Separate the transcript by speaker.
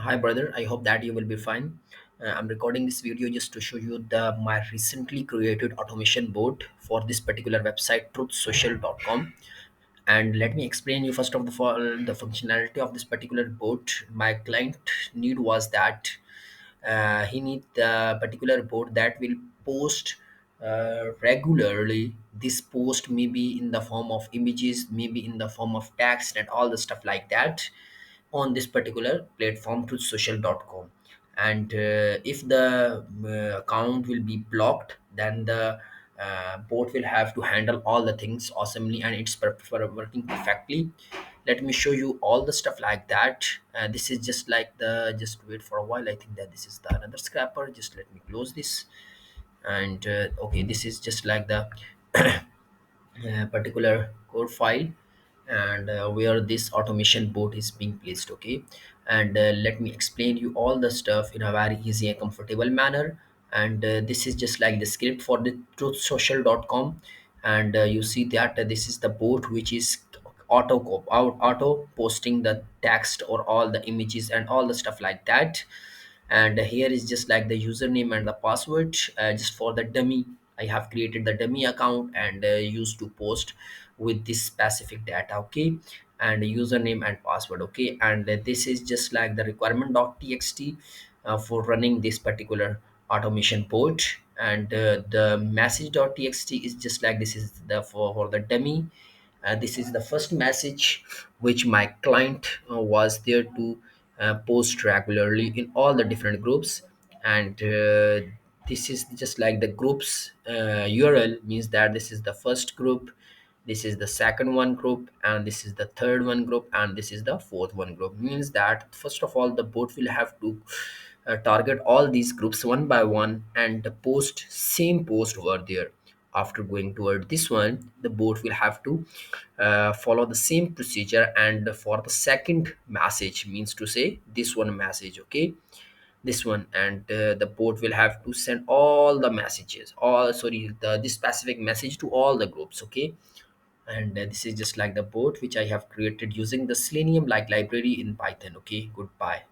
Speaker 1: Hi, brother. I hope that you will be fine. I'm recording this video just to show you the my recently created automation board for this particular website, TruthSocial.com. And let me explain you first of all the functionality of this particular board. My client need was that he need the particular board that will post regularly. This post may be in the form of images, maybe in the form of text and all the stuff like that on this particular platform truthsocial.com. And if the account will be blocked, then the bot will have to handle all the things awesomely, and it's working perfectly. Let me show you all the stuff like that. This is just like the, just wait for a while. I think that this is the another scrapper. Just let me close this. And okay, this is just like the particular code file, and where this automation board is being placed. Okay, and let me explain you all the stuff in a very easy and comfortable manner. And this is just like the script for the truthsocial.com. And you see that this is the board which is auto posting the text or all the images and all the stuff like that. And here is just like the username and the password, just for the dummy. I have created the dummy account and used to post with this specific data. Okay, and username and password. Okay, and this is just like the requirement.txt for running this particular automation board. And the message.txt is just like this is the for the dummy. This is the first message which my client was there to post regularly in all the different groups. And this is just like the groups URL, means that this is the first group, this is the second one group, and this is the third one group, and this is the fourth one group. Means that first of all the bot will have to target all these groups one by one and post same post over there. After going toward this one, the bot will have to follow the same procedure, and for the second message, means to say this one message. Okay, this one. And the bot will have to send all the messages, all, sorry, this specific message to all the groups. Okay, and this is just like the bot which I have created using the Selenium like library in Python. Okay, goodbye.